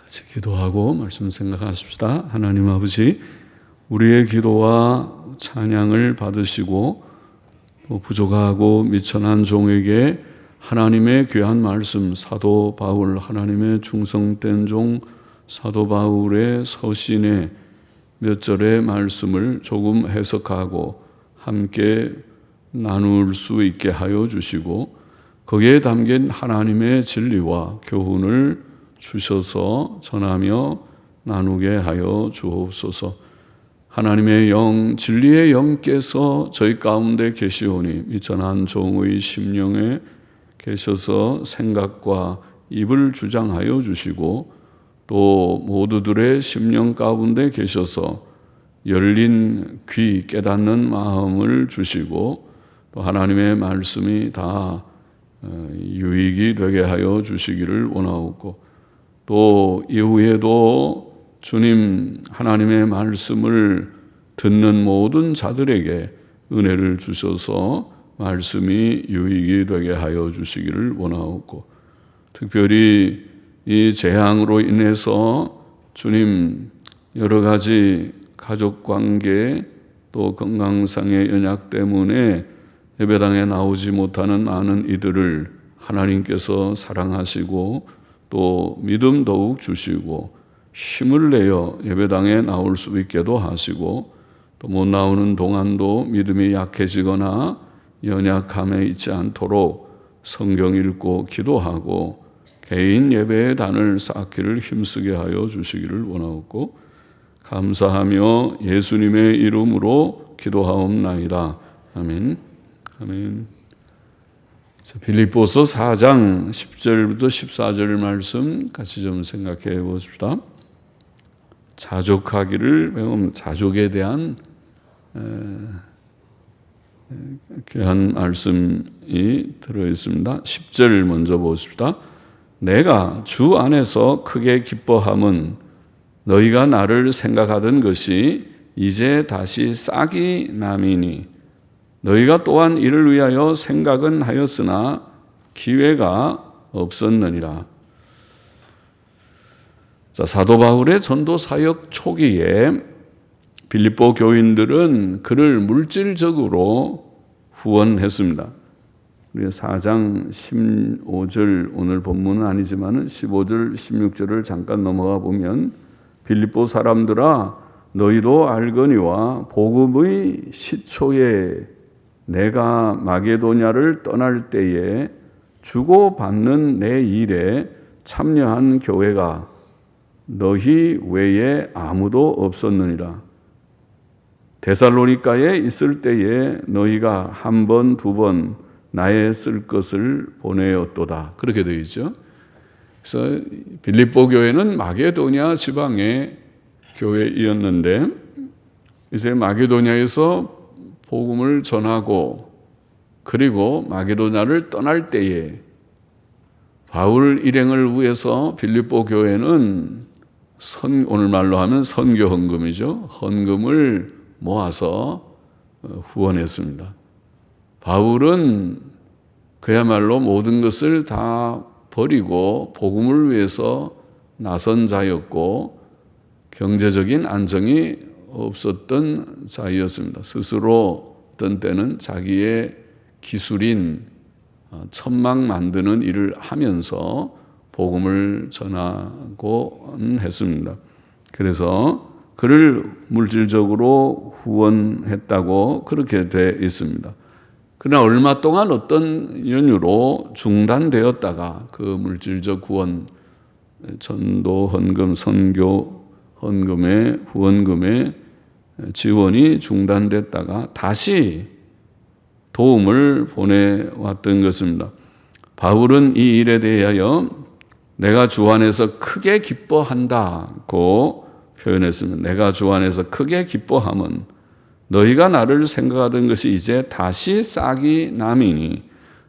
같이 기도하고 말씀 생각하십시다. 하나님 아버지, 우리의 기도와 찬양을 받으시고 또 부족하고 미천한 종에게 하나님의 귀한 말씀, 사도 바울, 하나님의 충성된 종 사도 바울의 서신의 몇 절의 말씀을 조금 해석하고 함께 나눌 수 있게 하여 주시고 거기에 담긴 하나님의 진리와 교훈을 주셔서 전하며 나누게 하여 주옵소서. 하나님의 영, 진리의 영께서 저희 가운데 계시오니 미천한 종의 심령에 계셔서 생각과 입을 주장하여 주시고 또 모두들의 심령 가운데 계셔서 열린 귀, 깨닫는 마음을 주시고 또 하나님의 말씀이 다 유익이 되게 하여 주시기를 원하옵고 또 이후에도 주님 하나님의 말씀을 듣는 모든 자들에게 은혜를 주셔서 말씀이 유익이 되게 하여 주시기를 원하옵고 특별히 이 재앙으로 인해서 주님 여러 가지 가족관계 또 건강상의 연약 때문에 예배당에 나오지 못하는 많은 이들을 하나님께서 사랑하시고 또 믿음 더욱 주시고 힘을 내어 예배당에 나올 수 있게도 하시고 또 못 나오는 동안도 믿음이 약해지거나 연약함에 있지 않도록 성경 읽고 기도하고 개인 예배의 단을 쌓기를 힘쓰게 하여 주시기를 원하옵고 감사하며 예수님의 이름으로 기도하옵나이다. 아멘. 아멘. 빌립보서 4장 10절부터 14절 말씀 같이 좀 생각해 보십시다. 자족하기를 배우면 자족에 대한 귀한 말씀이 들어있습니다. 10절 먼저 보십시다. 내가 주 안에서 크게 기뻐함은 너희가 나를 생각하던 것이 이제 다시 싹이 남이니 너희가 또한 이를 위하여 생각은 하였으나 기회가 없었느니라. 자, 사도 바울의 전도 사역 초기에 빌립보 교인들은 그를 물질적으로 후원했습니다. 우리 4장 15절 오늘 본문은 아니지만 15절 16절을 잠깐 넘어가 보면 빌립보 사람들아 너희도 알거니와 복음의 시초에 내가 마게도냐를 떠날 때에 주고받는 내 일에 참여한 교회가 너희 외에 아무도 없었느니라. 데살로니가에 있을 때에 너희가 한 번, 두 번 나의 쓸 것을 보내었도다. 그렇게 되어 있죠. 그래서 빌립보 교회는 마게도냐 지방의 교회이었는데 이제 마게도냐에서 복음을 전하고 그리고 마게도냐를 떠날 때에 바울 일행을 위해서 빌립보 교회는 오늘 말로 하면 선교 헌금이죠. 헌금을 모아서 후원했습니다. 바울은 그야말로 모든 것을 다 버리고 복음을 위해서 나선 자였고 경제적인 안정이 없었던 자였습니다. 스스로 어떤 때는 자기의 기술인 천막 만드는 일을 하면서 복음을 전하고 했습니다. 그래서 그를 물질적으로 후원했다고 그렇게 되어 있습니다. 그러나 얼마 동안 어떤 연유로 중단되었다가 그 물질적 후원, 전도 헌금, 선교 헌금의 후원금의 지원이 중단됐다가 다시 도움을 보내왔던 것입니다. 바울은 이 일에 대하여 내가 주 안에서 크게 기뻐한다고 표현했습니다. 내가 주 안에서 크게 기뻐함은 너희가 나를 생각하던 것이 이제 다시 싹이 남이니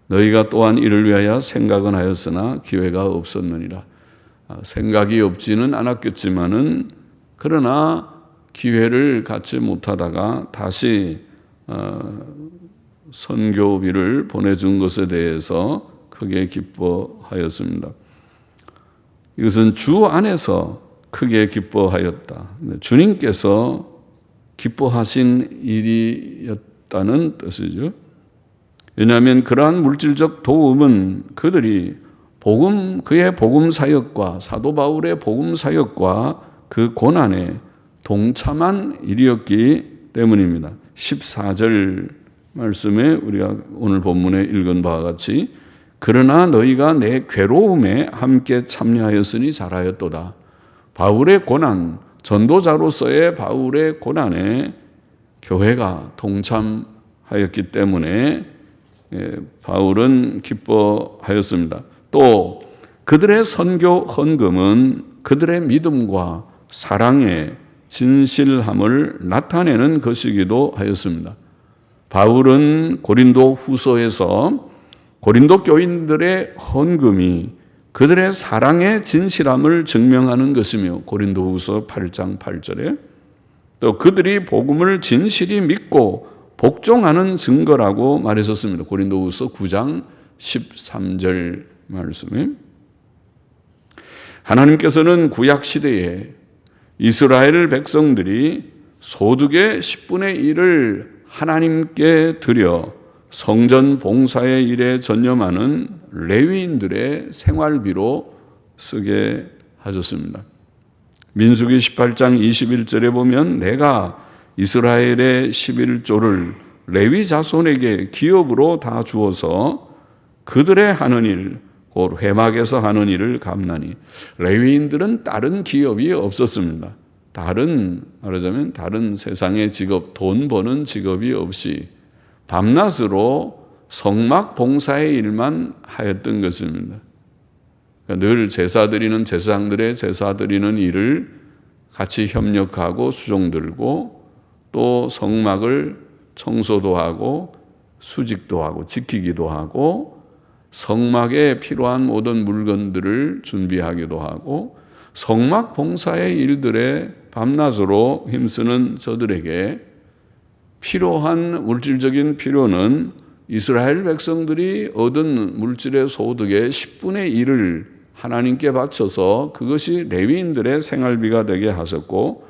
너희가 또한 이를 위하여 생각은 하였으나 기회가 없었느니라. 생각이 없지는 않았겠지만은 그러나 기회를 갖지 못하다가 다시 선교비를 보내준 것에 대해서 크게 기뻐하였습니다. 이것은 주 안에서 크게 기뻐하였다. 주님께서 기뻐하신 일이었다는 뜻이죠. 왜냐하면 그러한 물질적 도움은 그들이 그의 복음 사역과 사도 바울의 복음 사역과 그 고난에 동참한 일이었기 때문입니다. 14절 말씀에 우리가 오늘 본문에 읽은 바와 같이 그러나 너희가 내 괴로움에 함께 참여하였으니 잘하였도다. 바울의 고난, 전도자로서의 바울의 고난에 교회가 동참하였기 때문에 바울은 기뻐하였습니다. 또 그들의 선교 헌금은 그들의 믿음과 사랑의 진실함을 나타내는 것이기도 하였습니다. 바울은 고린도 후서에서 고린도 교인들의 헌금이 그들의 사랑의 진실함을 증명하는 것이며 고린도 후서 8장 8절에 또 그들이 복음을 진실히 믿고 복종하는 증거라고 말했었습니다. 고린도 후서 9장 13절 말씀에 하나님께서는 구약 시대에 이스라엘 백성들이 소득의 10분의 1을 하나님께 드려 성전 봉사의 일에 전념하는 레위인들의 생활비로 쓰게 하셨습니다. 민수기 18장 21절에 보면 내가 이스라엘의 11조를 레위 자손에게 기업으로 다 주어서 그들의 하는 일, 곧 회막에서 하는 일을 갚나니 레위인들은 다른 기업이 없었습니다. 말하자면 다른 세상의 직업, 돈 버는 직업이 없이 밤낮으로 성막 봉사의 일만 하였던 것입니다. 그러니까 늘 제사 드리는 제사장들의 제사 드리는 일을 같이 협력하고 수종 들고 또 성막을 청소도 하고 수직도 하고 지키기도 하고 성막에 필요한 모든 물건들을 준비하기도 하고 성막 봉사의 일들에 밤낮으로 힘쓰는 저들에게 필요한 물질적인 필요는 이스라엘 백성들이 얻은 물질의 소득의 10분의 1을 하나님께 바쳐서 그것이 레위인들의 생활비가 되게 하셨고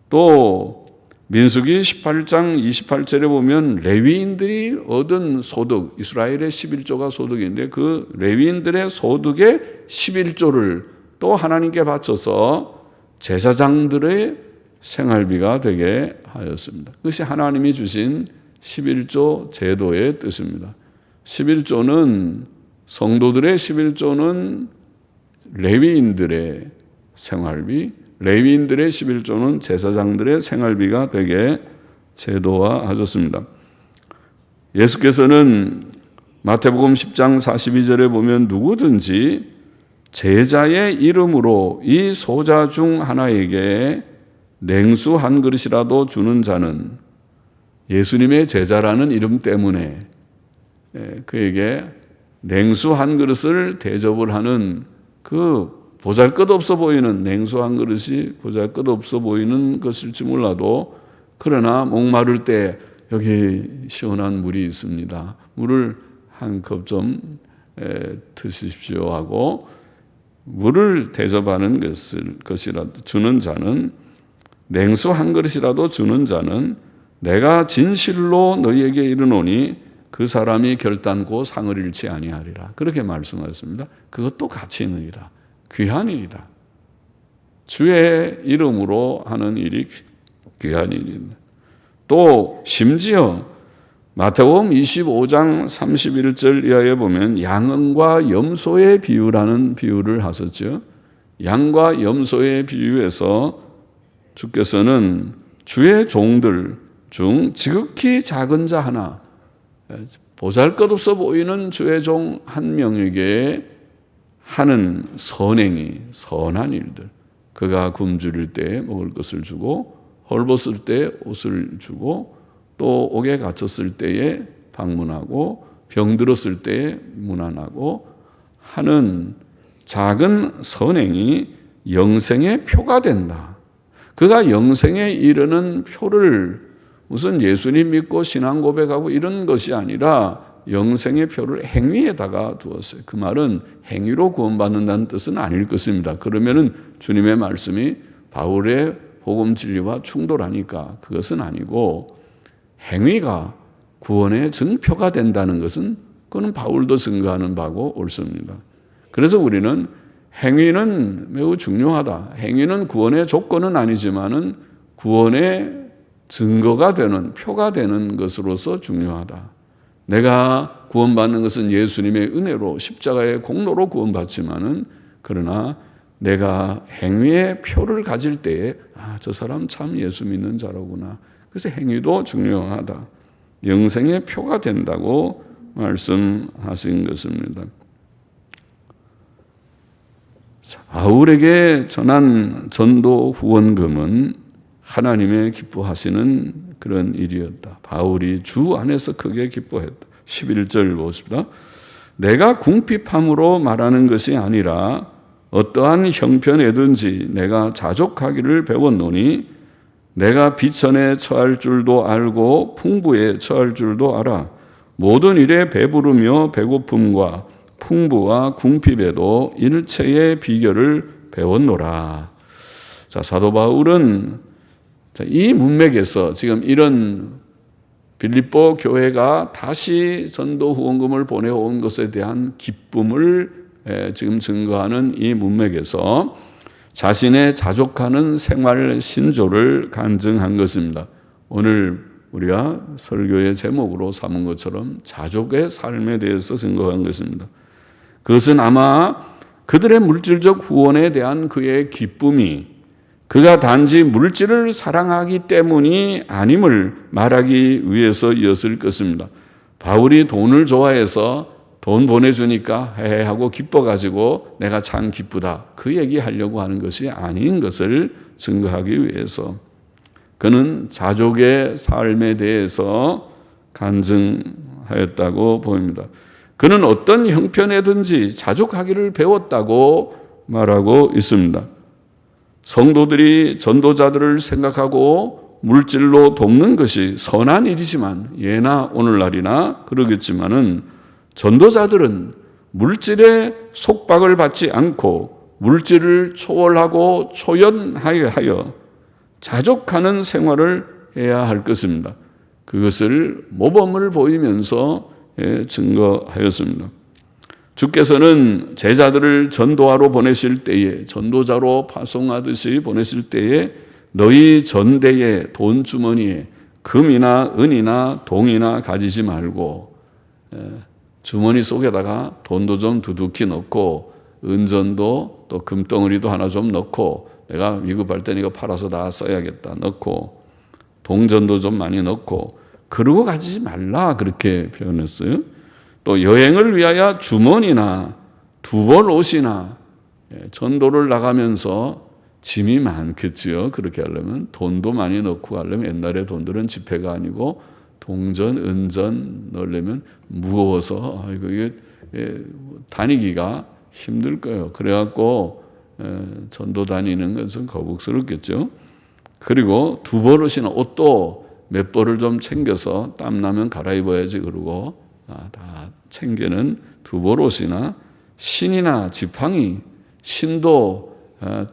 또 민수기 18장 28절에 보면 레위인들이 얻은 소득, 이스라엘의 11조가 소득인데 그 레위인들의 소득의 11조를 또 하나님께 바쳐서 제사장들의 생활비가 되게 하였습니다. 그것이 하나님이 주신 11조 제도의 뜻입니다. 11조는 성도들의 11조는 레위인들의 생활비, 레위인들의 11조는 제사장들의 생활비가 되게 제도화하셨습니다. 예수께서는 마태복음 10장 42절에 보면 누구든지 제자의 이름으로 이 소자 중 하나에게 냉수 한 그릇이라도 주는 자는 예수님의 제자라는 이름 때문에 그에게 냉수 한 그릇을 대접을 하는 그 보잘것없어 보이는 냉수 한 그릇이 보잘것없어 보이는 것일지 몰라도 그러나 목마를 때 여기 시원한 물이 있습니다. 물을 한 컵 좀 드십시오 하고 물을 대접하는 것이라도 주는 자는 냉수 한 그릇이라도 주는 자는 내가 진실로 너희에게 이르노니 그 사람이 결단코 상을 잃지 아니하리라. 그렇게 말씀하셨습니다. 그것도 가치 있는 일이다. 귀한 일이다. 주의 이름으로 하는 일이 귀한 일입니다. 또 심지어 마태복음 25장 31절 이하에 보면 양과 염소의 비유라는 비유를 하셨죠. 양과 염소의 비유에서 주께서는 주의 종들 중 지극히 작은 자 하나, 보잘것없어 보이는 주의 종 한 명에게 하는 선행이 선한 일들, 그가 굶주릴 때 먹을 것을 주고 헐벗을 때 옷을 주고 또 옥에 갇혔을 때에 방문하고 병들었을 때에 문안하고 하는 작은 선행이 영생의 표가 된다. 그가 영생에 이르는 표를 무슨 예수님 믿고 신앙 고백하고 이런 것이 아니라 영생의 표를 행위에다가 두었어요. 그 말은 행위로 구원받는다는 뜻은 아닐 것입니다. 그러면은 주님의 말씀이 바울의 복음 진리와 충돌하니까 그것은 아니고, 행위가 구원의 증표가 된다는 것은 그건 바울도 증거하는 바고 옳습니다. 그래서 우리는 행위는 매우 중요하다. 행위는 구원의 조건은 아니지만은 구원의 증거가 되는, 표가 되는 것으로서 중요하다. 내가 구원받는 것은 예수님의 은혜로 십자가의 공로로 구원받지만은, 그러나 내가 행위의 표를 가질 때에 저 사람 참 예수 믿는 자로구나. 그래서 행위도 중요하다. 영생의 표가 된다고 말씀하신 것입니다. 바울에게 전한 전도 후원금은 하나님의 기뻐하시는 그런 일이었다. 바울이 주 안에서 크게 기뻐했다. 11절 보십니다. 내가 궁핍함으로 말하는 것이 아니라 어떠한 형편에든지 내가 자족하기를 배웠노니 내가 비천에 처할 줄도 알고 풍부에 처할 줄도 알아. 모든 일에 배부르며 배고픔과 풍부와 궁핍에도 일체의 비결을 배웠노라. 자, 사도 바울은 이 문맥에서 지금 이런 빌립보 교회가 다시 전도 후원금을 보내온 것에 대한 기쁨을 지금 증거하는 이 문맥에서 자신의 자족하는 생활 신조를 간증한 것입니다. 오늘 우리가 설교의 제목으로 삼은 것처럼 자족의 삶에 대해서 증거한 것입니다. 그것은 아마 그들의 물질적 후원에 대한 그의 기쁨이 그가 단지 물질을 사랑하기 때문이 아님을 말하기 위해서였을 것입니다. 바울이 돈을 좋아해서 돈 보내주니까 헤헤 하고 기뻐가지고 내가 참 기쁘다, 그 얘기하려고 하는 것이 아닌 것을 증거하기 위해서 그는 자족의 삶에 대해서 간증하였다고 보입니다. 그는 어떤 형편에든지 자족하기를 배웠다고 말하고 있습니다. 성도들이 전도자들을 생각하고 물질로 돕는 것이 선한 일이지만, 예나 오늘날이나 그러겠지만은 전도자들은 물질에 속박을 받지 않고 물질을 초월하고 초연하여 자족하는 생활을 해야 할 것입니다. 그것을 모범을 보이면서 증거하였습니다. 주께서는 제자들을 전도하러 보내실 때에, 전도자로 파송하듯이 보내실 때에 너희 전대의 돈 주머니에 금이나 은이나 동이나 가지지 말고 주머니 속에다가 돈도 좀 두둑히 넣고 은전도 또 금덩어리도 하나 좀 넣고, 내가 위급할 때는 이거 팔아서 다 써야겠다 넣고, 동전도 좀 많이 넣고, 그러고 가지지 말라, 그렇게 표현했어요. 또 여행을 위하여 주머니나 두벌 옷이나, 전도를 나가면서 짐이 많겠죠. 그렇게 하려면 돈도 많이 넣고 가려면, 옛날에 돈들은 지폐가 아니고 동전, 은전 넣으려면 무거워서 이게 다니기가 힘들 거예요. 그래갖고 전도 다니는 것은 거북스럽겠죠. 그리고 두벌 옷이나 옷도 몇 벌을 좀 챙겨서 땀 나면 갈아입어야지 그러고 다 챙기는 두벌 옷이나, 신이나 지팡이, 신도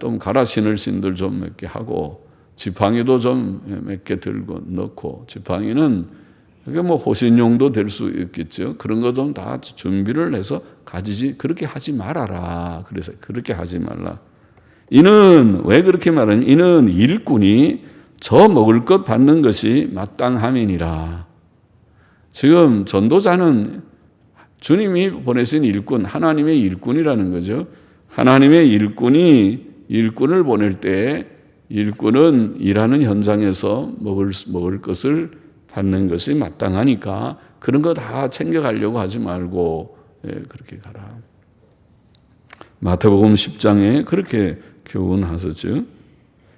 좀 갈아 신을 신들 좀 몇 개 하고, 지팡이도 좀 몇 개 들고 넣고, 지팡이는 그게 뭐 호신용도 될 수 있겠죠. 그런 거 좀 다 준비를 해서 가지지, 그렇게 하지 말아라. 그래서 그렇게 하지 말라. 이는 왜 그렇게 말하냐? 이는 일꾼이 저 먹을 것 받는 것이 마땅함이니라. 지금 전도자는 주님이 보내신 일꾼, 하나님의 일꾼이라는 거죠. 하나님의 일꾼이 일꾼을 보낼 때 일꾼은 일하는 현장에서 먹을 것을 받는 것이 마땅하니까 그런 거 다 챙겨가려고 하지 말고 그렇게 가라. 마태복음 10장에 그렇게 교훈하셨죠.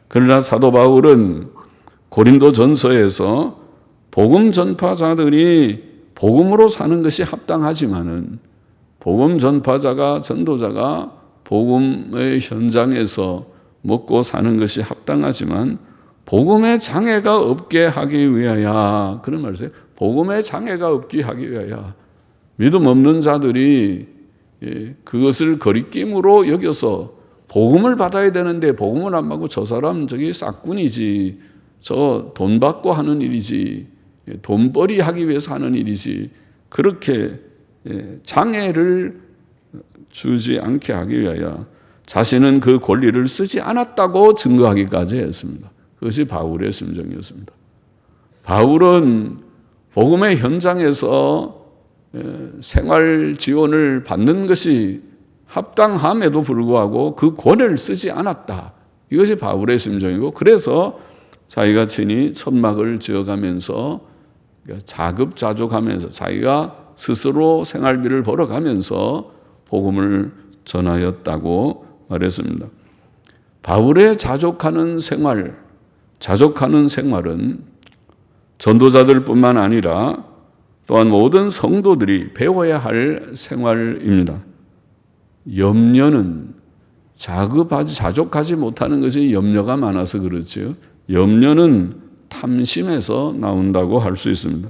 그러나 사도 바울은 고린도 전서에서 복음 전파자들이 복음으로 사는 것이 합당하지만은, 복음 전파자가, 전도자가 복음의 현장에서 먹고 사는 것이 합당하지만 복음의 장애가 없게 하기 위하여, 그런 말이세요. 복음의 장애가 없게 하기 위하여 믿음 없는 자들이 그것을 거리낌으로 여겨서 복음을 받아야 되는데 복음을 안 받고 저 사람 저기 싹군이지, 저 돈 받고 하는 일이지, 돈벌이 하기 위해서 하는 일이지, 그렇게 장애를 주지 않게 하기 위하여 자신은 그 권리를 쓰지 않았다고 증거하기까지 했습니다. 그것이 바울의 심정이었습니다. 바울은 복음의 현장에서 생활 지원을 받는 것이 합당함에도 불구하고 그 권한을 쓰지 않았다. 이것이 바울의 심정이고, 그래서 자기가 친히 천막을 지어가면서 자급자족하면서 자기가 스스로 생활비를 벌어가면서 복음을 전하였다고 말했습니다. 바울의 자족하는 생활은 전도자들뿐만 아니라 또한 모든 성도들이 배워야 할 생활입니다. 염려는 자족하지 못하는 것이 염려가 많아서 그렇죠. 염려는 탐심에서 나온다고 할 수 있습니다.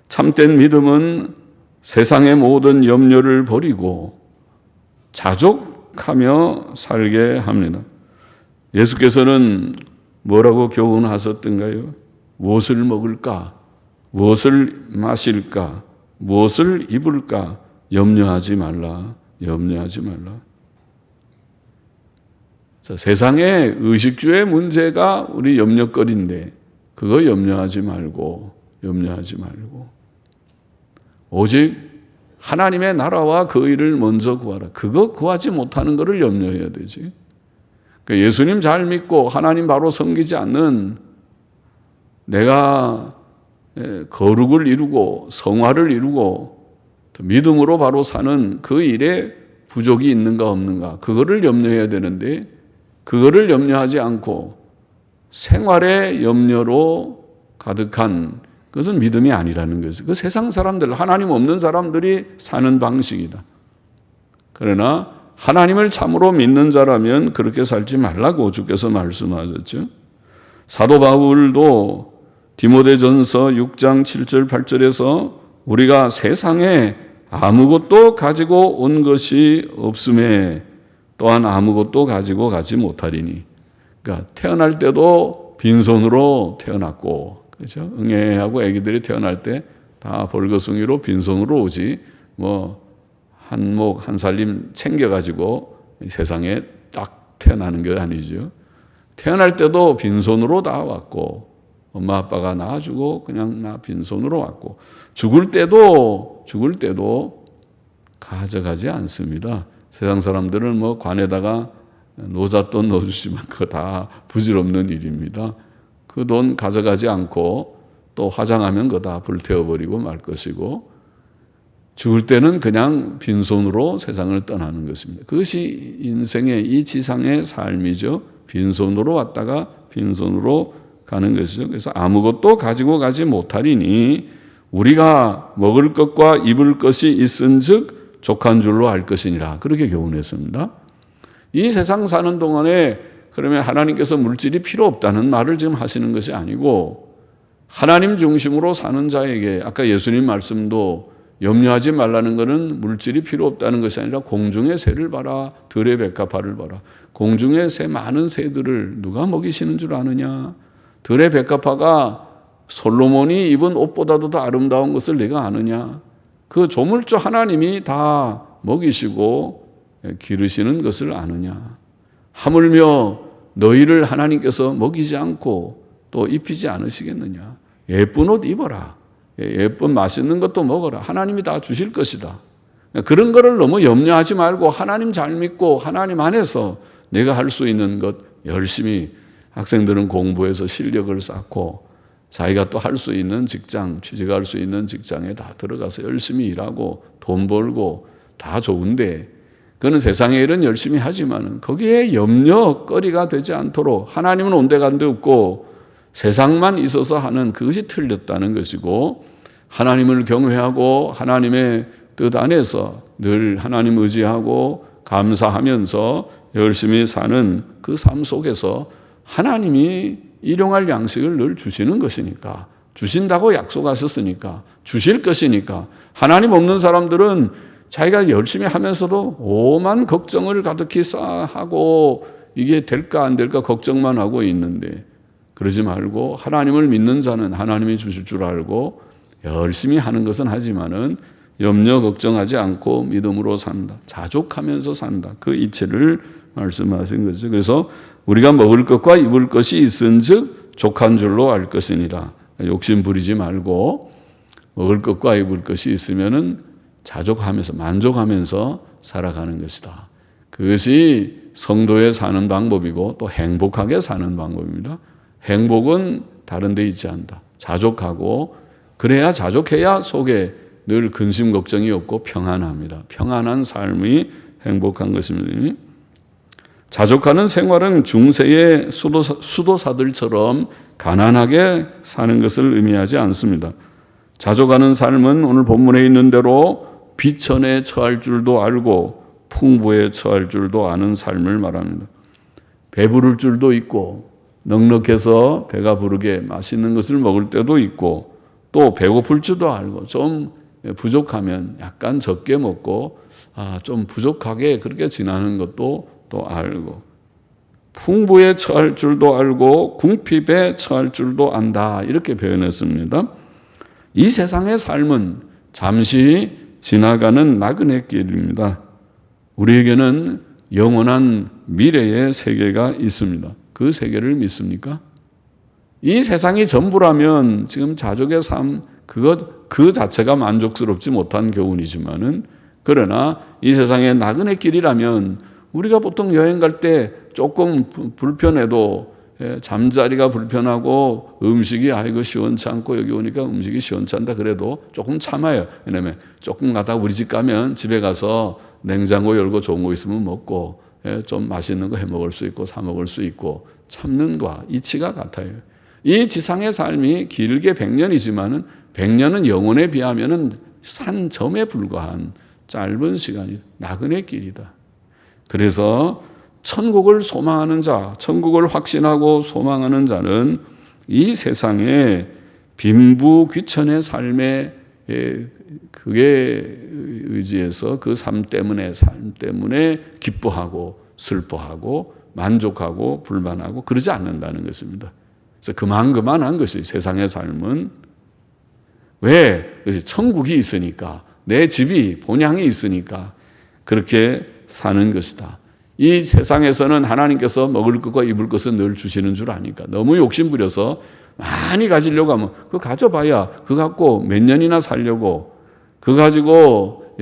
참된 믿음은 세상의 모든 염려를 버리고 자족하며 살게 합니다. 예수께서는 뭐라고 교훈하셨던가요? 무엇을 먹을까? 무엇을 마실까? 무엇을 입을까? 염려하지 말라. 염려하지 말라. 자, 세상의 의식주의 문제가 우리 염려거리인데 그거 염려하지 말고 오직 하나님의 나라와 그 일을 먼저 구하라. 그거 구하지 못하는 것을 염려해야 되지. 그러니까 예수님 잘 믿고 하나님 바로 섬기지 않는, 내가 거룩을 이루고 성화를 이루고 믿음으로 바로 사는 그 일에 부족이 있는가 없는가, 그거를 염려해야 되는데 그거를 염려하지 않고 생활의 염려로 가득한 그것은 믿음이 아니라는 거죠. 그 세상 사람들, 하나님 없는 사람들이 사는 방식이다. 그러나 하나님을 참으로 믿는 자라면 그렇게 살지 말라고 주께서 말씀하셨죠. 사도 바울도 디모데전서 6장 7절 8절에서 우리가 세상에 아무것도 가지고 온 것이 없음에 또한 아무것도 가지고 가지 못하리니. 그러니까 태어날 때도 빈손으로 태어났고, 그렇죠? 응애하고 아기들이 태어날 때 다 벌거숭이로 빈손으로 오지, 한 살림 챙겨가지고 세상에 딱 태어나는 게 아니죠. 태어날 때도 빈손으로 다 왔고, 엄마 아빠가 낳아주고 그냥 나 빈손으로 왔고, 죽을 때도 가져가지 않습니다. 세상 사람들은 관에다가 노잣돈 넣어주시면 그거 다 부질없는 일입니다. 그 돈 가져가지 않고 또 화장하면 그거 다 불태워버리고 말 것이고, 죽을 때는 그냥 빈손으로 세상을 떠나는 것입니다. 그것이 인생의 이 지상의 삶이죠. 빈손으로 왔다가 빈손으로 가는 것이죠. 그래서 아무것도 가지고 가지 못하리니 우리가 먹을 것과 입을 것이 있은즉 족한 줄로 알 것이니라. 그렇게 교훈했습니다. 이 세상 사는 동안에 그러면 하나님께서 물질이 필요 없다는 말을 지금 하시는 것이 아니고, 하나님 중심으로 사는 자에게 아까 예수님 말씀도 염려하지 말라는 것은 물질이 필요 없다는 것이 아니라 공중의 새를 봐라, 들의 백합화를 봐라. 공중의 새, 많은 새들을 누가 먹이시는 줄 아느냐? 들의 백합화가 솔로몬이 입은 옷보다도 더 아름다운 것을 내가 아느냐? 그 조물주 하나님이 다 먹이시고 기르시는 것을 아느냐? 하물며 너희를 하나님께서 먹이지 않고 또 입히지 않으시겠느냐? 예쁜 옷 입어라. 예쁜 맛있는 것도 먹어라. 하나님이 다 주실 것이다. 그런 거를 너무 염려하지 말고 하나님 잘 믿고 하나님 안에서 내가 할 수 있는 것 열심히, 학생들은 공부해서 실력을 쌓고 자기가 또 할 수 있는 직장, 취직할 수 있는 직장에 다 들어가서 열심히 일하고 돈 벌고 다 좋은데, 그는 세상의 일은 열심히 하지만 거기에 염려거리가 되지 않도록 하나님은 온데간데 없고 세상만 있어서 하는 그것이 틀렸다는 것이고, 하나님을 경외하고 하나님의 뜻 안에서 늘 하나님 의지하고 감사하면서 열심히 사는 그 삶 속에서 하나님이 일용할 양식을 늘 주시는 것이니까 주신다고 약속하셨으니까, 주실 것이니까. 하나님 없는 사람들은 자기가 열심히 하면서도 오만 걱정을 가득히 하고 이게 될까 안 될까 걱정만 하고 있는데, 그러지 말고 하나님을 믿는 자는 하나님이 주실 줄 알고 열심히 하는 것은 하지만은 염려 걱정하지 않고 믿음으로 산다. 자족하면서 산다. 그 이치를 말씀하신 거죠. 그래서 우리가 먹을 것과 입을 것이 있은즉 족한 줄로 알 것이니라. 욕심 부리지 말고 먹을 것과 입을 것이 있으면은 자족하면서 만족하면서 살아가는 것이다. 그것이 성도의 사는 방법이고 또 행복하게 사는 방법입니다. 행복은 다른 데 있지 않다. 자족하고 그래야 자족해야 속에 늘 근심 걱정이 없고 평안합니다. 평안한 삶이 행복한 것입니다. 자족하는 생활은 중세의 수도사들처럼 가난하게 사는 것을 의미하지 않습니다. 자족하는 삶은 오늘 본문에 있는 대로 비천에 처할 줄도 알고 풍부에 처할 줄도 아는 삶을 말합니다. 배부를 줄도 있고 넉넉해서 배가 부르게 맛있는 것을 먹을 때도 있고 또 배고플 줄도 알고 좀 부족하면 약간 적게 먹고 좀 부족하게 그렇게 지나는 것도 또 알고 풍부에 처할 줄도 알고 궁핍에 처할 줄도 안다 이렇게 표현했습니다. 이 세상의 삶은 잠시 지나가는 나그네 길입니다. 우리에게는 영원한 미래의 세계가 있습니다. 그 세계를 믿습니까? 이 세상이 전부라면 지금 자족의 삶 그 자체가 만족스럽지 못한 교훈이지만은 그러나 이 세상의 나그네 길이라면 우리가 보통 여행 갈 때 조금 불편해도 잠자리가 불편하고 음식이 아이고 시원치 않고 여기 오니까 음식이 시원치 않다 그래도 조금 참아요. 왜냐하면 조금 가다가 우리 집 가면 집에 가서 냉장고 열고 좋은 거 있으면 먹고 좀 맛있는 거 해 먹을 수 있고 사 먹을 수 있고 참는 거와 이치가 같아요. 이 지상의 삶이 길게 100년이지만은 100년은 영혼에 비하면은 산점에 불과한 짧은 시간이 나그네 길이다. 그래서 천국을 소망하는 자, 천국을 확신하고 소망하는 자는 이 세상의 빈부귀천의 삶에 그게 의지해서 그 삶 때문에 기뻐하고 슬퍼하고 만족하고 불만하고 그러지 않는다는 것입니다. 그래서 그만한 것이 세상의 삶은 왜? 그래서 천국이 있으니까 내 집이 본향이 있으니까 그렇게 사는 것이다. 이 세상에서는 하나님께서 먹을 것과 입을 것은 늘 주시는 줄 아니까 너무 욕심 부려서 많이 가지려고 하면 그거 가져봐야 그거 갖고 몇 년이나 살려고 그거 가지고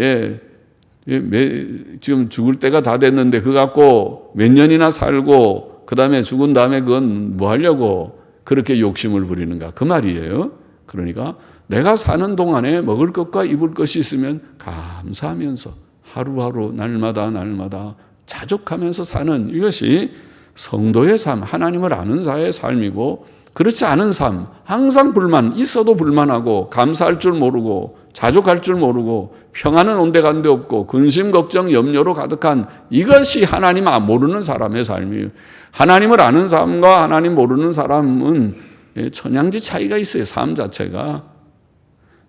지금 죽을 때가 다 됐는데 그거 갖고 몇 년이나 살고 그 다음에 죽은 다음에 그건 뭐 하려고 그렇게 욕심을 부리는가 그 말이에요. 그러니까 내가 사는 동안에 먹을 것과 입을 것이 있으면 감사하면서 하루하루 날마다 자족하면서 사는 이것이 성도의 삶, 하나님을 아는 자의 삶이고 그렇지 않은 삶, 항상 있어도 불만하고 감사할 줄 모르고 자족할 줄 모르고 평안은 온데간데 없고 근심, 걱정, 염려로 가득한 이것이 하나님 모르는 사람의 삶이에요. 하나님을 아는 사람과 하나님 모르는 사람은 천양지 차이가 있어요. 삶 자체가.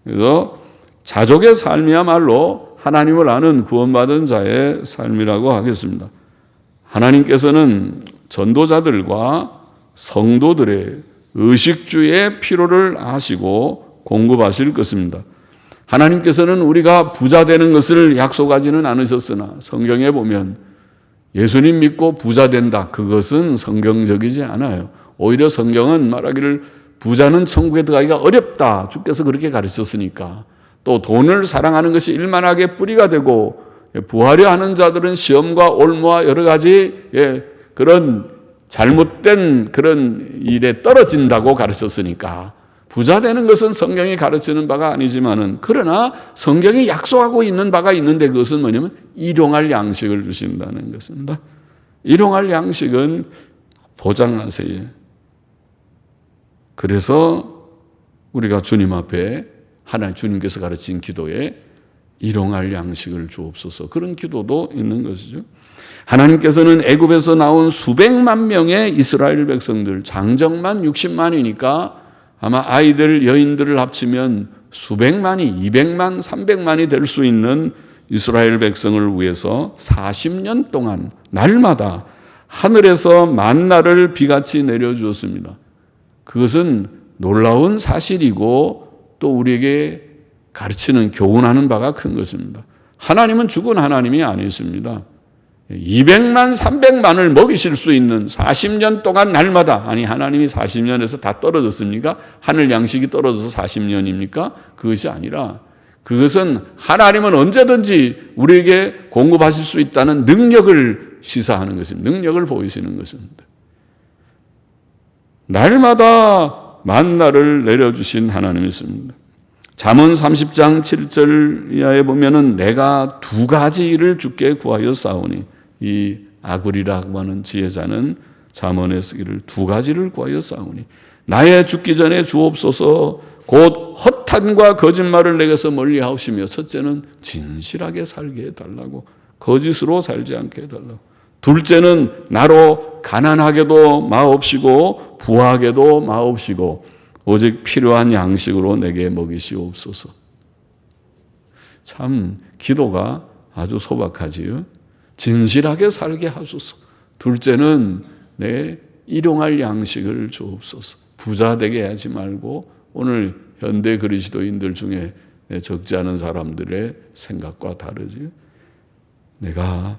그래서 자족의 삶이야말로 하나님을 아는 구원받은 자의 삶이라고 하겠습니다. 하나님께서는 전도자들과 성도들의 의식주의 필요를 아시고 공급하실 것입니다. 하나님께서는 우리가 부자 되는 것을 약속하지는 않으셨으나 성경에 보면 예수님 믿고 부자 된다. 그것은 성경적이지 않아요. 오히려 성경은 말하기를 부자는 천국에 들어가기가 어렵다. 주께서 그렇게 가르쳤으니까. 또 돈을 사랑하는 것이 일만하게 뿌리가 되고 부하려 하는 자들은 시험과 올무와 여러 가지 그런 잘못된 그런 일에 떨어진다고 가르쳤으니까 부자 되는 것은 성경이 가르치는 바가 아니지만은 그러나 성경이 약속하고 있는 바가 있는데 그것은 뭐냐면 일용할 양식을 주신다는 것입니다. 일용할 양식은 보장하세요. 그래서 우리가 주님 앞에 주님께서 가르친 기도에 일용할 양식을 주옵소서 그런 기도도 있는 것이죠. 하나님께서는 애굽에서 나온 수백만 명의 이스라엘 백성들 장정만 60만이니까 아마 아이들, 여인들을 합치면 수백만이, 200만, 300만이 될 수 있는 이스라엘 백성을 위해서 40년 동안 날마다 하늘에서 만나를 비같이 내려주었습니다. 그것은 놀라운 사실이고 또 우리에게 가르치는, 교훈하는 바가 큰 것입니다. 하나님은 죽은 하나님이 아니십니다. 200만, 300만을 먹이실 수 있는 40년 동안 날마다, 아니 하나님이 40년에서 다 떨어졌습니까? 하늘 양식이 떨어져서 40년입니까? 그것이 아니라 그것은 하나님은 언제든지 우리에게 공급하실 수 있다는 능력을 시사하는 것입니다. 능력을 보이시는 것입니다. 날마다 만나를 내려주신 하나님이십니다. 잠언 30장 7절 이하에 보면은 내가 두 가지를 주께 구하여 싸우니, 이 아굴이라고 하는 지혜자는 잠언에 쓰기를 두 가지를 구하여 싸우니 나의 죽기 전에 주옵소서. 곧 허탄과 거짓말을 내게서 멀리하시며, 첫째는 진실하게 살게 해달라고, 거짓으로 살지 않게 해달라고. 둘째는 나로 가난하게도 마옵시고 부하게도 마옵시고 오직 필요한 양식으로 내게 먹이시옵소서. 참 기도가 아주 소박하지요. 진실하게 살게 하소서. 둘째는 내 일용할 양식을 주옵소서. 부자 되게 하지 말고, 오늘 현대 그리스도인들 중에 적지 않은 사람들의 생각과 다르지. 내가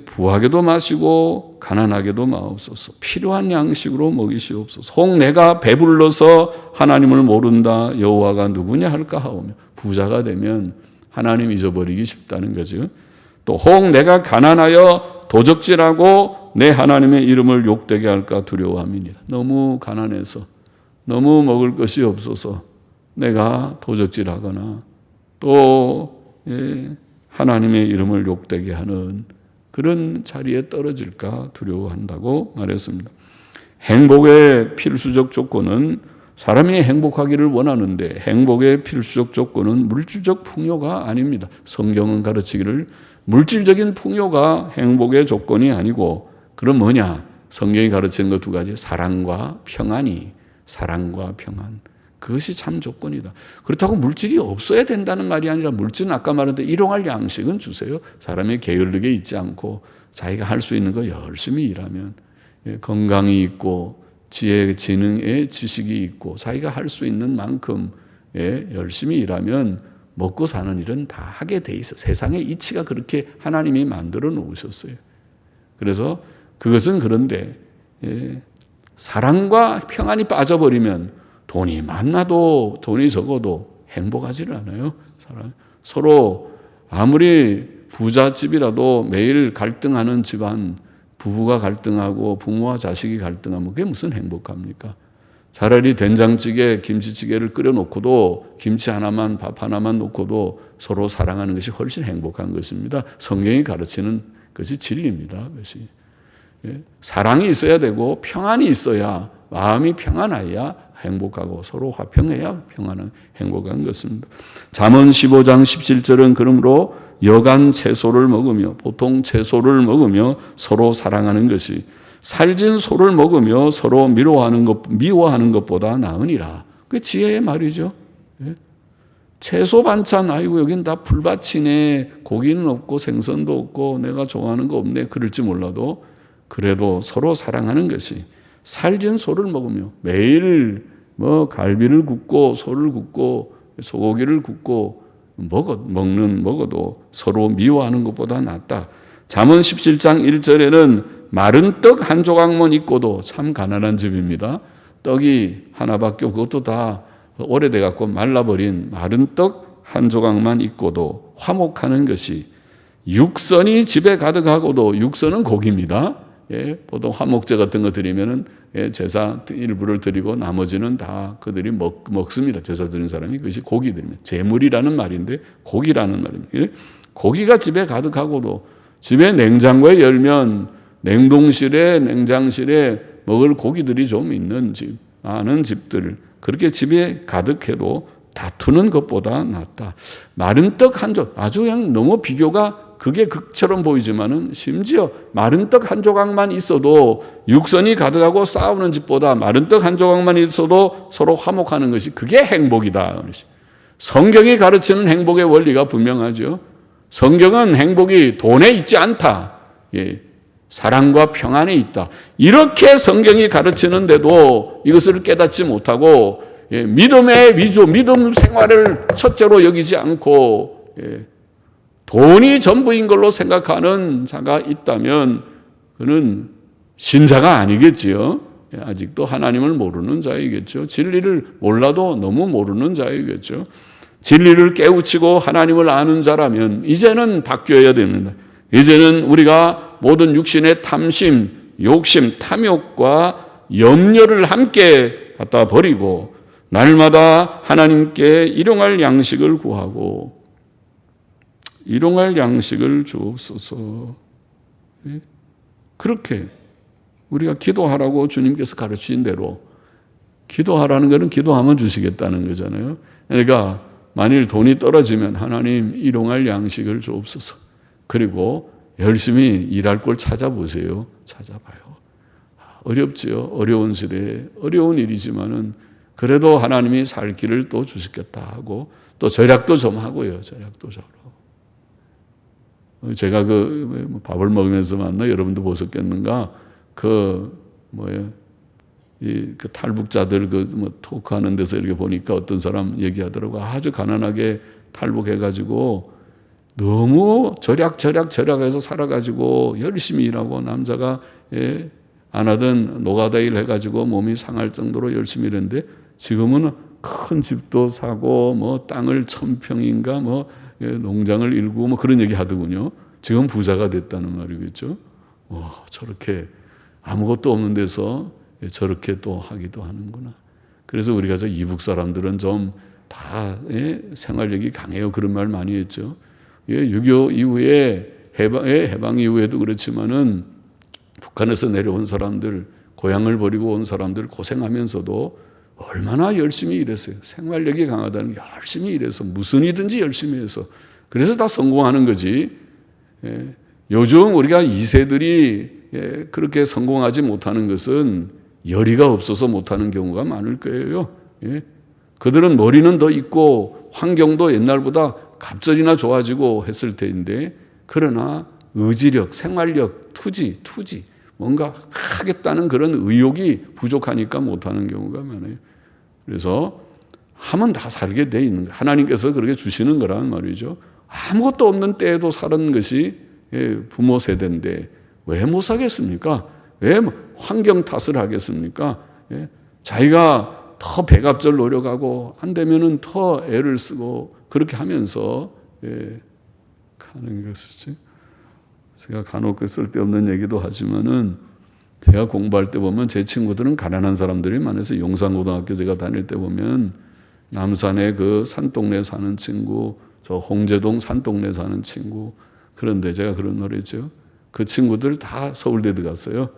부하게도 마시고 가난하게도 마옵소서. 필요한 양식으로 먹이시옵소서. 혹 내가 배불러서 하나님을 모른다, 여호와가 누구냐 할까 하오며. 부자가 되면 하나님 잊어버리기 쉽다는 거죠. 또 혹 내가 가난하여 도적질하고 내 하나님의 이름을 욕되게 할까 두려워함이니라. 너무 가난해서, 너무 먹을 것이 없어서 내가 도적질하거나 또 하나님의 이름을 욕되게 하는 그런 자리에 떨어질까 두려워한다고 말했습니다. 행복의 필수적 조건은, 사람이 행복하기를 원하는데 행복의 필수적 조건은 물질적 풍요가 아닙니다. 성경은 가르치기를 물질적인 풍요가 행복의 조건이 아니고, 그럼 뭐냐? 성경이 가르치는 것 두 가지, 사랑과 평안이, 사랑과 평안, 그것이 참 조건이다. 그렇다고 물질이 없어야 된다는 말이 아니라, 물질은 아까 말했던 일용할 양식은 주세요. 사람이 게으르게 있지 않고 자기가 할 수 있는 거 열심히 일하면, 건강이 있고 지혜, 지능의 지식이 있고 자기가 할 수 있는 만큼 열심히 일하면 먹고 사는 일은 다 하게 돼 있어. 세상의 이치가 그렇게 하나님이 만들어 놓으셨어요. 그래서 그것은, 그런데 사랑과 평안이 빠져버리면 돈이 많아도 돈이 적어도 행복하지를 않아요. 서로 아무리 부잣집이라도 매일 갈등하는 집안, 부부가 갈등하고 부모와 자식이 갈등하면 그게 무슨 행복합니까? 차라리 된장찌개, 김치찌개를 끓여놓고도, 김치 하나만, 밥 하나만 놓고도 서로 사랑하는 것이 훨씬 행복한 것입니다. 성경이 가르치는 것이 진리입니다. 그것이. 사랑이 있어야 되고 평안이 있어야, 마음이 평안해야 행복하고 서로 화평해야 평안한, 행복한 것입니다. 잠언 15장 17절은 그러므로 여간 채소를 먹으며, 보통 채소를 먹으며 서로 사랑하는 것이 살진 소를 먹으며 서로 미워하는 것보다 나으니라. 그게 지혜의 말이죠. 채소 반찬, 아이고 여긴 다 풀밭이네, 고기는 없고 생선도 없고 내가 좋아하는 거 없네, 그럴지 몰라도 그래도 서로 사랑하는 것이, 살진 소를 먹으며, 매일 갈비를 굽고 소를 굽고 소고기를 굽고 먹어도 서로 미워하는 것보다 낫다. 잠언 17장 1절에는 마른 떡 한 조각만 있고도, 참 가난한 집입니다. 떡이 하나밖에 없고 그것도 다 오래돼 갖고 말라버린 마른 떡 한 조각만 있고도 화목하는 것이, 육선이 집에 가득하고도, 육선은 고기입니다. 보통 화목제 같은 거 드리면은 제사 일부를 드리고 나머지는 다 그들이 먹습니다. 제사 드린 사람이. 그것이 고기 드리면, 제물이라는 말인데 고기라는 말입니다. 고기가 집에 가득하고도, 집에 냉장고에 열면 냉동실에, 냉장실에 먹을 고기들이 좀 있는 집, 많은 집들, 그렇게 집에 가득해도 다투는 것보다 낫다. 마른 떡 한 조, 아주 그냥 너무 비교가 그게 극처럼 보이지만은 심지어 마른 떡 한 조각만 있어도 육선이 가득하고 싸우는 집보다 마른 떡 한 조각만 있어도 서로 화목하는 것이 그게 행복이다. 성경이 가르치는 행복의 원리가 분명하죠. 성경은 행복이 돈에 있지 않다. 예, 사랑과 평안에 있다. 이렇게 성경이 가르치는데도 이것을 깨닫지 못하고 믿음의 위주, 믿음 생활을 첫째로 여기지 않고 돈이 전부인 걸로 생각하는 자가 있다면 그는 신자가 아니겠지요. 아직도 하나님을 모르는 자이겠죠. 진리를 몰라도 너무 모르는 자이겠죠. 진리를 깨우치고 하나님을 아는 자라면 이제는 바뀌어야 됩니다. 이제는 우리가 모든 육신의 탐심, 욕심, 탐욕과 염려를 함께 갖다 버리고 날마다 하나님께 일용할 양식을 구하고 일용할 양식을 주옵소서. 그렇게 우리가 기도하라고 주님께서 가르치신 대로 기도하라는 것은 기도하면 주시겠다는 거잖아요. 그러니까 만일 돈이 떨어지면 하나님 일용할 양식을 주옵소서. 그리고 열심히 일할 걸 찾아보세요. 찾아봐요. 어렵지요. 어려운 시대에 어려운 일이지만은 그래도 하나님이 살 길을 또 주시겠다 하고 또 절약도 좀 하고요. 절약도 좀 하고. 제가 밥을 먹으면서 만나 여러분도 보셨겠는가? 그 탈북자들 토크하는 데서 이렇게 보니까 어떤 사람 얘기하더라고. 아주 가난하게 탈북해가지고 너무 절약해서 살아가지고 열심히 일하고 남자가 안 하던 노가다 일 해가지고 몸이 상할 정도로 열심히 일했는데 지금은 큰 집도 사고 땅을 1000평인가 농장을 일구고 그런 얘기 하더군요. 지금 부자가 됐다는 말이겠죠. 저렇게 아무것도 없는 데서 저렇게 또 하기도 하는구나. 그래서 우리가 이북 사람들은 좀 다 생활력이 강해요. 그런 말 많이 했죠. 6.25 이후에 해방 이후에도 그렇지만은 북한에서 내려온 사람들, 고향을 버리고 온 사람들 고생하면서도 얼마나 열심히 일했어요. 생활력이 강하다는 게 열심히 일해서 무슨 일든지 열심히 해서 그래서 다 성공하는 거지. 요즘 우리가 2세들이 그렇게 성공하지 못하는 것은 열의가 없어서 못하는 경우가 많을 거예요. 그들은 머리는 더 있고 환경도 옛날보다 갑절이나 좋아지고 했을 텐데 그러나 의지력, 생활력, 투지 뭔가 하겠다는 그런 의욕이 부족하니까 못하는 경우가 많아요. 그래서 하면 다 살게 돼 있는 거예요. 하나님께서 그렇게 주시는 거란 말이죠. 아무것도 없는 때에도 사는 것이 부모 세대인데 왜 못 사겠습니까? 왜 환경 탓을 하겠습니까? 자기가 더 배갑절 노력하고 안 되면은 더 애를 쓰고 그렇게 하면서 가는 것이지. 제가 간혹 쓸데없는 얘기도 하지만은 제가 공부할 때 보면 제 친구들은 가난한 사람들이 많아서 용산고등학교 제가 다닐 때 보면 남산의 그 산동네 사는 친구, 저 홍제동 산동네 사는 친구 그런데 제가 그런 말 했죠. 그 친구들 다 서울대 들어갔어요.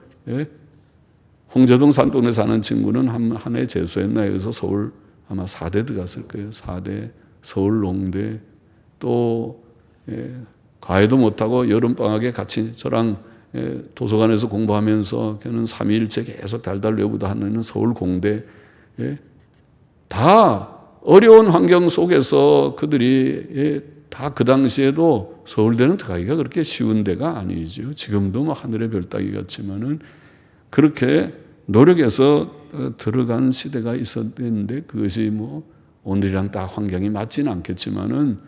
홍제동 산동네 사는 친구는 한 해 재수했나 해서 서울 아마 4대 들어갔을 거예요. 4대, 서울 농대 또 과외도 못하고 여름방학에 같이 저랑 도서관에서 공부하면서 걔는 3일째 계속 달달 외우다 하는 서울 공대 다 어려운 환경 속에서 그들이 다 그 당시에도 서울대는 들어가기가 그렇게 쉬운 데가 아니죠. 지금도 하늘의 별 따기 같지만은 그렇게 노력해서 들어간 시대가 있었는데 그것이 오늘이랑 다 환경이 맞지는 않겠지만은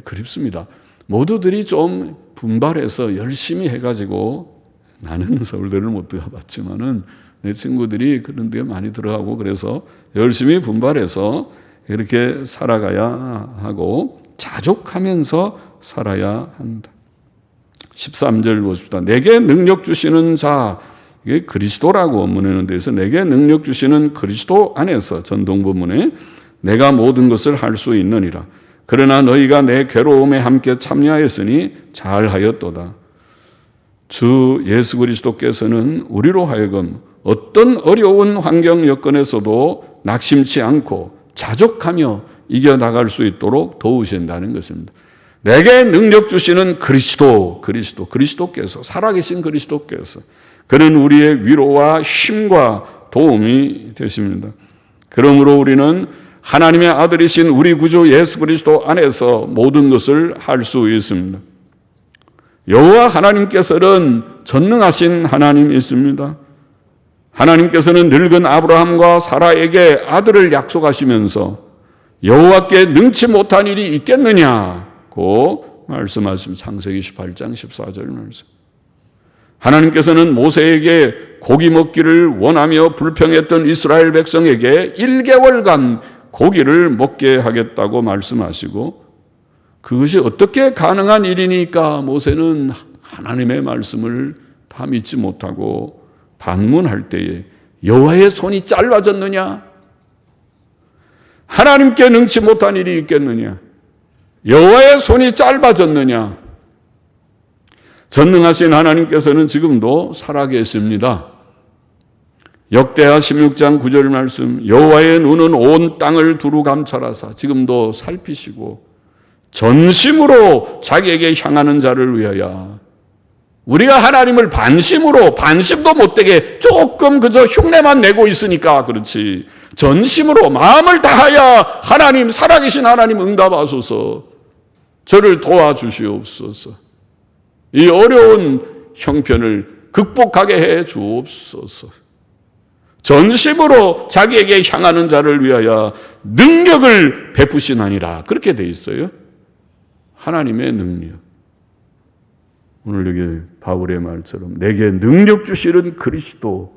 그립습니다. 모두들이 좀 분발해서 열심히 해가지고 나는 서울대를 못 들어봤지만은 내 친구들이 그런 데 많이 들어가고 그래서 열심히 분발해서 이렇게 살아가야 하고 자족하면서 살아야 한다. 13절 보십시다. 내게 능력 주시는 자, 이게 그리스도라고 원문에는 대해서 내게 능력 주시는 그리스도 안에서 전동본문에 내가 모든 것을 할 수 있느니라. 그러나 너희가 내 괴로움에 함께 참여하였으니 잘하였도다. 주 예수 그리스도께서는 우리로 하여금 어떤 어려운 환경 여건에서도 낙심치 않고 자족하며 이겨나갈 수 있도록 도우신다는 것입니다. 내게 능력 주시는 그리스도께서, 살아계신 그리스도께서, 그는 우리의 위로와 힘과 도움이 되십니다. 그러므로 우리는 하나님의 아들이신 우리 구주 예수 그리스도 안에서 모든 것을 할 수 있습니다. 여호와 하나님께서는 전능하신 하나님이십니다. 하나님께서는 늙은 아브라함과 사라에게 아들을 약속하시면서 여호와께 능치 못한 일이 있겠느냐고 말씀하십니다. 창세기 18장 14절 말씀. 하나님께서는 모세에게 고기 먹기를 원하며 불평했던 이스라엘 백성에게 1개월간 고기를 먹게 하겠다고 말씀하시고, 그것이 어떻게 가능한 일이니까 모세는 하나님의 말씀을 다 믿지 못하고 반문할 때에 여호와의 손이 짧아졌느냐? 하나님께 능치 못한 일이 있겠느냐? 여호와의 손이 짧아졌느냐? 전능하신 하나님께서는 지금도 살아계십니다. 역대하 16장 9절 말씀, 여호와의 눈은 온 땅을 두루 감찰하사 지금도 살피시고 전심으로 자기에게 향하는 자를 위하여, 우리가 하나님을 반심도 못되게 조금 그저 흉내만 내고 있으니까 그렇지, 전심으로 마음을 다하여 하나님, 살아계신 하나님 응답하소서, 저를 도와주시옵소서, 이 어려운 형편을 극복하게 해 주옵소서. 전심으로 자기에게 향하는 자를 위하여 능력을 베푸시나니라, 그렇게 돼 있어요. 하나님의 능력. 오늘 여기 바울의 말처럼 내게 능력 주시는 그리스도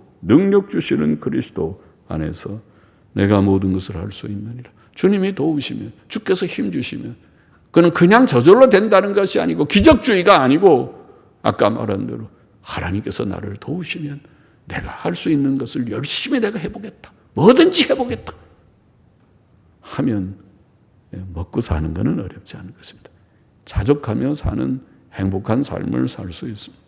안에서 내가 모든 것을 할 수 있느니라. 주님이 도우시면, 주께서 힘 주시면, 그는 그냥 저절로 된다는 것이 아니고 기적주의가 아니고 아까 말한 대로 하나님께서 나를 도우시면 내가 할 수 있는 것을 열심히 내가 해보겠다, 뭐든지 해보겠다 하면 먹고 사는 것은 어렵지 않은 것입니다. 자족하며 사는 행복한 삶을 살 수 있습니다.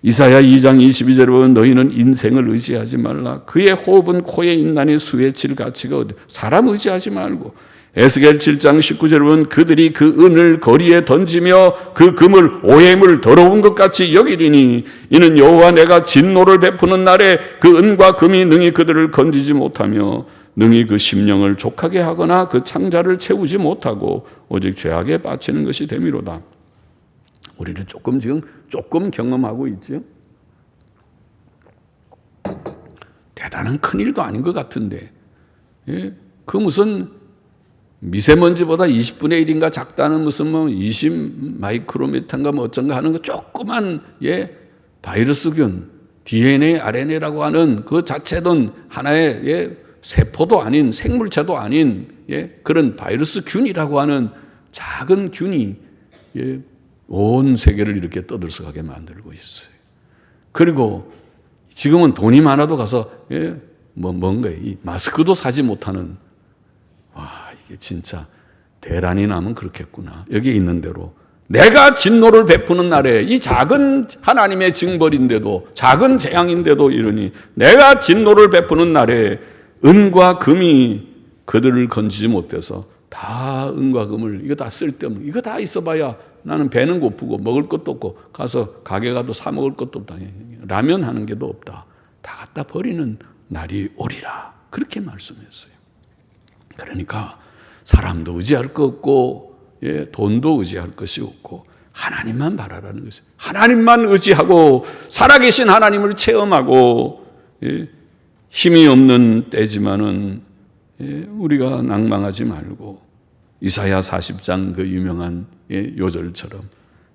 이사야 2장 22절에 보면 너희는 인생을 의지하지 말라. 그의 호흡은 코에 있나니 수의 질 가치가 어디. 사람 의지하지 말고. 에스겔 7장 19절에 보면 그들이 그 은을 거리에 던지며 그 금을 오해물 더러운 것 같이 여기리니 이는 여호와 내가 진노를 베푸는 날에 그 은과 금이 능히 그들을 건지지 못하며 능히 그 심령을 족하게 하거나 그 창자를 채우지 못하고 오직 죄악에 빠지는 것이 됨이로다. 우리는 조금 경험하고 있죠. 대단한 큰일도 아닌 것 같은데, 예? 그 무슨 미세먼지보다 20분의 1인가 작다는 무슨 뭐 20 마이크로미터인가 뭐 어쩐가 하는 거 조그만 바이러스균, DNA, RNA라고 하는 그 자체는 하나의 세포도 아닌, 생물체도 아닌 그런 바이러스 균이라고 하는 작은 균이 온 세계를 이렇게 떠들썩하게 만들고 있어요. 그리고 지금은 돈이 많아도 가서 뭔가 이 마스크도 사지 못하는, 와, 이게 진짜 대란이 나면 그렇겠구나. 여기 있는 대로 내가 진노를 베푸는 날에 이 작은 하나님의 징벌인데도, 작은 재앙인데도 이러니 내가 진노를 베푸는 날에 은과 금이 그들을 건지지 못해서 다 은과 금을, 이거 다 쓸데없는, 이거 다 있어봐야 나는 배는 고프고 먹을 것도 없고 가서 가게 가도 사 먹을 것도 없다, 라면 하는 게도 없다, 다 갖다 버리는 날이 오리라, 그렇게 말씀했어요. 그러니까 사람도 의지할 거 없고 돈도 의지할 것이 없고 하나님만 바라라는 것이에요. 하나님만 의지하고 살아계신 하나님을 체험하고, 힘이 없는 때지만은 우리가 낭망하지 말고 이사야 40장 그 유명한 요절처럼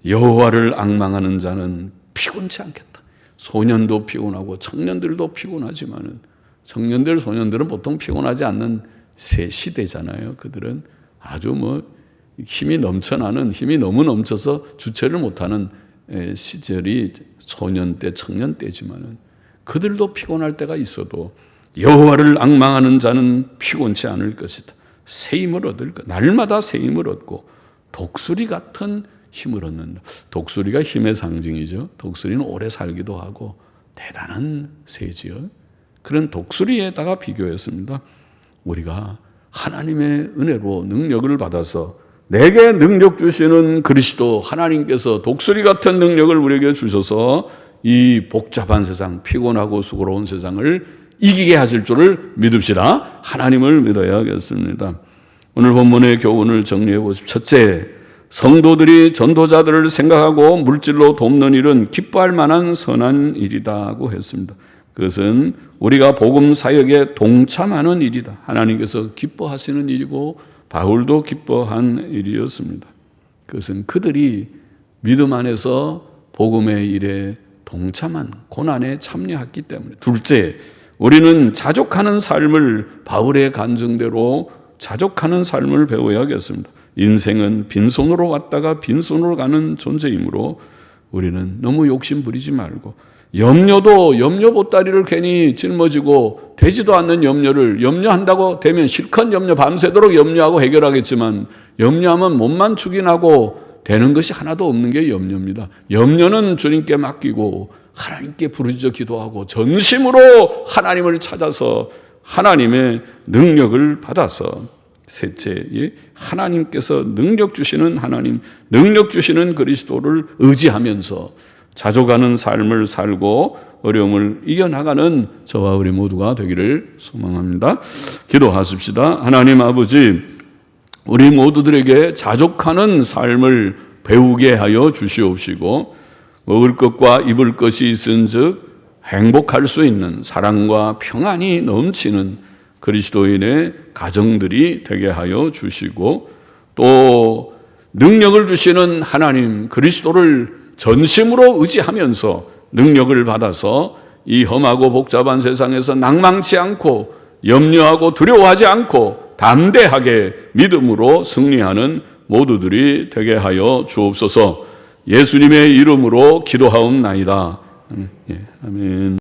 여호와를 앙망하는 자는 피곤치 않겠다. 소년도 피곤하고 청년들도 피곤하지만은, 청년들 소년들은 보통 피곤하지 않는 새 시대잖아요. 그들은 아주 힘이 넘쳐나는, 힘이 너무 넘쳐서 주체를 못하는 시절이 소년 때, 청년 때지만은 그들도 피곤할 때가 있어도 여호와를 앙망하는 자는 피곤치 않을 것이다. 새 힘을 얻을 것, 날마다 새 힘을 얻고 독수리 같은 힘을 얻는다. 독수리가 힘의 상징이죠. 독수리는 오래 살기도 하고 대단한 새지요. 그런 독수리에다가 비교했습니다. 우리가 하나님의 은혜로 능력을 받아서 내게 능력 주시는 그리스도 하나님께서 독수리 같은 능력을 우리에게 주셔서 이 복잡한 세상, 피곤하고 수고로운 세상을 이기게 하실 줄을 믿읍시다. 하나님을 믿어야겠습니다. 오늘 본문의 교훈을 정리해 보십시오. 첫째, 성도들이 전도자들을 생각하고 물질로 돕는 일은 기뻐할 만한 선한 일이라고 했습니다. 그것은 우리가 복음 사역에 동참하는 일이다. 하나님께서 기뻐하시는 일이고 바울도 기뻐한 일이었습니다. 그것은 그들이 믿음 안에서 복음의 일에 동참한 고난에 참여했기 때문에. 둘째, 우리는 자족하는 삶을 바울의 간증대로 자족하는 삶을 배워야겠습니다. 인생은 빈손으로 왔다가 빈손으로 가는 존재이므로 우리는 너무 욕심 부리지 말고, 염려도 염려 보따리를 괜히 짊어지고 되지도 않는 염려를 염려한다고 되면 실컷 염려 밤새도록 염려하고 해결하겠지만, 염려하면 몸만 축인하고 되는 것이 하나도 없는 게 염려입니다. 염려는 주님께 맡기고 하나님께 부르짖어 기도하고 전심으로 하나님을 찾아서 하나님의 능력을 받아서, 셋째, 하나님께서 능력 주시는 하나님, 능력 주시는 그리스도를 의지하면서 자족하는 삶을 살고 어려움을 이겨나가는 저와 우리 모두가 되기를 소망합니다. 기도하십시다. 하나님 아버지, 우리 모두들에게 자족하는 삶을 배우게 하여 주시옵시고, 먹을 것과 입을 것이 있은즉 행복할 수 있는 사랑과 평안이 넘치는 그리스도인의 가정들이 되게 하여 주시고, 또 능력을 주시는 하나님 그리스도를 전심으로 의지하면서 능력을 받아서 이 험하고 복잡한 세상에서 낭망치 않고 염려하고 두려워하지 않고 담대하게 믿음으로 승리하는 모두들이 되게 하여 주옵소서. 예수님의 이름으로 기도하옵나이다. 아멘.